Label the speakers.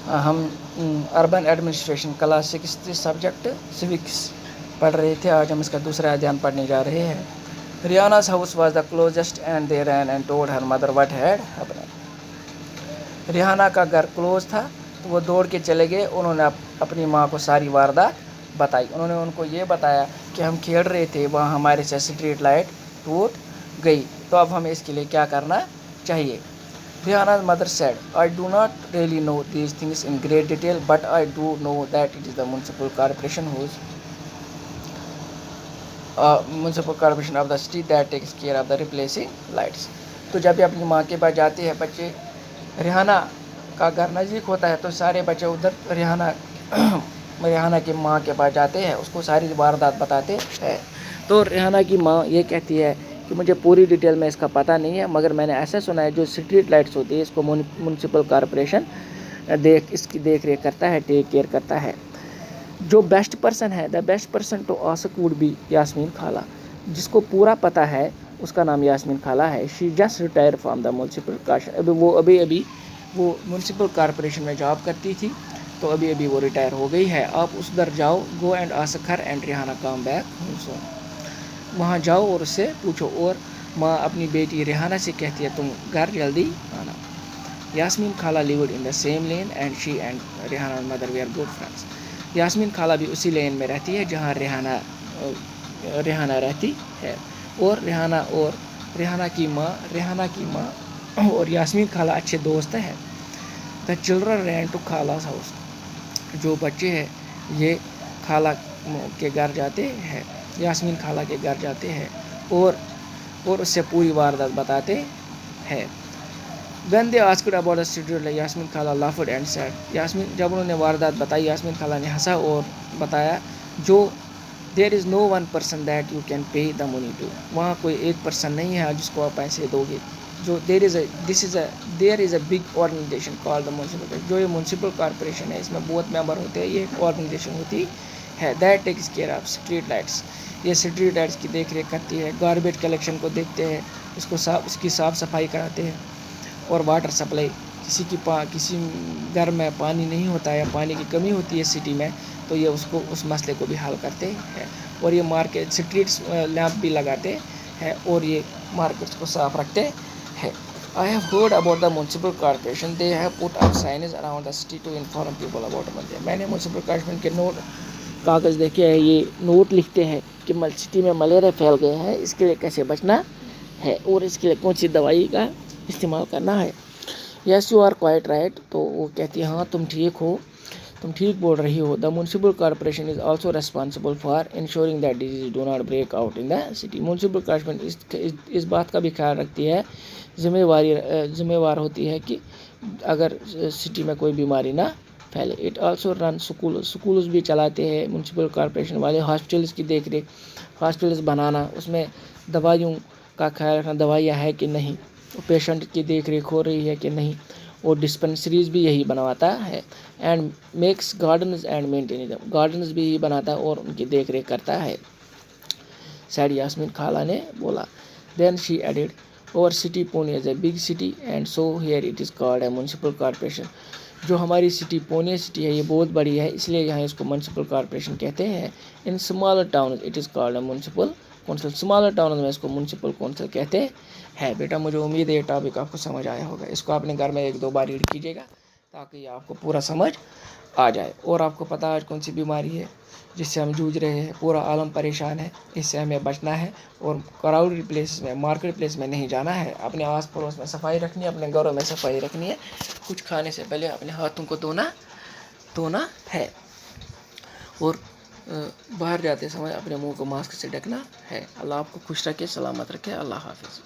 Speaker 1: ہم urban administration class 6 subject سوکس پڑھ رہے تھے. آج ہم اس کا دوسرا ادھیان پڑھنے جا رہے ہیں. ریانا's house was the closest and they ran and told her mother what had happened. Rehana کا گھر کلوز تھا تو وہ دوڑ کے چلے گئے. انہوں نے اپنی ماں کو ساری واردات بتائی. انہوں نے ان کو یہ بتایا کہ ہم کھیل رہے تھے, وہاں ہمارے سے اسٹریٹ لائٹ ٹوٹ گئی, تو اب ہمیں اس کے لیے کیا کرنا چاہیے. Rihanna's mother said, I do not really know these things in great detail, but I do know that it is the municipal corporation of the city that takes care of the replacing lights. تو جب یہ اپنی ماں کے پاس جاتے ہیں بچے, ریحانہ کا گھر نزدیک ہوتا ہے تو سارے بچے ادھر ریحانہ کی ماں کے پاس جاتے ہیں, اس کو ساری واردات بتاتے ہیں. تو ریحانہ کی ماں یہ کہتی ہے کہ مجھے پوری ڈیٹیل میں اس کا پتہ نہیں ہے, مگر میں نے ایسا سنا ہے جو اسٹریٹ لائٹس ہوتی ہے اس کو میونسپل کارپوریشن اس کی دیکھ ریکھ کرتا ہے, ٹیک کیئر کرتا ہے. جو بیسٹ پرسن ہے, the best person to ask would be Yasmin خالہ. جس کو پورا پتہ ہے اس کا نام یاسمین خالہ ہے. She just retire from the municipal corporation. ابھی وہ میونسپل کارپوریشن میں جاب کرتی تھی, تو ابھی وہ ریٹائر ہو گئی ہے. آپ اس در جاؤ, go and ask her and Rehana come back. وہاں جاؤ اور اس سے پوچھو. اور ماں اپنی بیٹی ریحانہ سے کہتی ہے تم گھر جلدی آنا. یاسمین خالہ lived in the same lane and she and Rehana mother were good friends. Yasmin خالہ بھی اسی لین میں رہتی ہے جہاں ریحانہ رہتی ہے, اور ریحانہ کی ماں اور یاسمین خالہ اچھے دوست ہیں. دا چلڈرن رین ٹو خالہ's ہاؤس. جو بچے ہیں یہ خالہ کے گھر جاتے ہیں, یاسمین خالہ کے گھر جاتے ہیں اور اس سے پوری واردات بتاتے ہیں. When they asked about the street, Yasmin خالہ laughed and said, جب انہوں نے واردات بتائی, یاسمین خالہ نے ہنسا اور بتایا, there is no one person that you can pay the money to. وہاں کوئی ایک پرسن نہیں ہے جس کو آپ پیسے دو گے. there is a big organization called the municipal. جو یہ میونسپل کارپوریشن ہے اس میں بہت ممبر ہوتے ہیں, یہ ایک آرگنائزیشن ہوتی ہے. that takes care of street lights. یہ اسٹریٹ لائٹس کی دیکھ ریکھ کرتی ہے. گاربیج کلیکشن کو دیکھتے ہیں, اس کی صاف صفائی کراتے ہیں. اور واٹر سپلائی, کسی گھر میں پانی نہیں ہوتا ہے یا پانی کی کمی ہوتی ہے سٹی میں, تو یہ اس مسئلے کو بھی حل کرتے ہیں. اور یہ مارکیٹ اسٹریٹس لیمپ بھی لگاتے ہیں اور یہ مارکیٹس کو صاف رکھتے ہیں. I have heard about the municipal corporation. They have put up signs around the city to inform people about it. میں نے میونسپل کارپوریشن کے کاغذ دیکھے ہیں, یہ نوٹ لکھتے ہیں کہ سٹی میں ملیریا پھیل گیا ہے, اس کے لیے کیسے بچنا ہے اور اس کے لیے کون سی دوائی کا استعمال کرنا ہے. Yes you are quite right. تو وہ کہتی ہے ہاں تم ٹھیک بول رہی ہو. The municipal corporation is also responsible for ensuring that disease do not break out in the city. Municipal corporation اس بات کا بھی خیال رکھتی ہے, ذمہ وار ہوتی ہے کہ اگر سٹی میں کوئی بیماری نہ پھیلے. اٹ آلسو رن اسکولز بھی چلاتے ہیں میونسپل کارپوریشن والے. ہاسپٹلس کی دیکھ ریکھ, ہاسپٹلس بنانا, اس میں دوائیوں کا خیال رکھنا, دوائیاں ہے کہ نہیں, پیشنٹ کی دیکھ ریکھ ہو رہی ہے کہ نہیں, اور ڈسپنسریز بھی یہی بنواتا ہے. And Max gardens and maintain them. Gardens بھی یہی بناتا ہے اور ان کی دیکھ ریکھ کرتا ہے. سیڈ یاسمین خالہ نے بولا. دین شی ایڈیڈ, اور city Pune is a big city and so here it is called a municipal corporation. جو ہماری سٹی پونے سٹی ہے یہ بہت بڑی ہے, اس لیے یہاں اس کو میونسپل کارپوریشن کہتے ہیں. In smaller towns it is called a municipal council. Smaller towns میں اس کو میونسپل کونسل کہتے ہیں. بیٹا مجھے امید ہے یہ ٹاپک آپ کو سمجھ آیا ہوگا. اس کو اپنے گھر میں 1-2 بار ریڈ کیجیے گا تاکہ یہ آپ کو پورا سمجھ آ جائے. اور آپ کو پتہ آج کون سی بیماری ہے جس سے ہم جوجھ رہے ہیں, پورا عالم پریشان ہے, اس سے ہمیں بچنا ہے. اور کراؤڈڈ پلیسز میں, مارکیٹ پلیس میں نہیں جانا ہے. اپنے آس پڑوس میں صفائی رکھنی ہے, اپنے گھروں میں صفائی رکھنی ہے. کچھ کھانے سے پہلے اپنے ہاتھوں کو دھونا ہے, اور باہر جاتے سمے اپنے منہ کو ماسک سے ڈھکنا ہے. اللہ آپ کو خوش رکھے, سلامت رکھے. اللہ حافظ.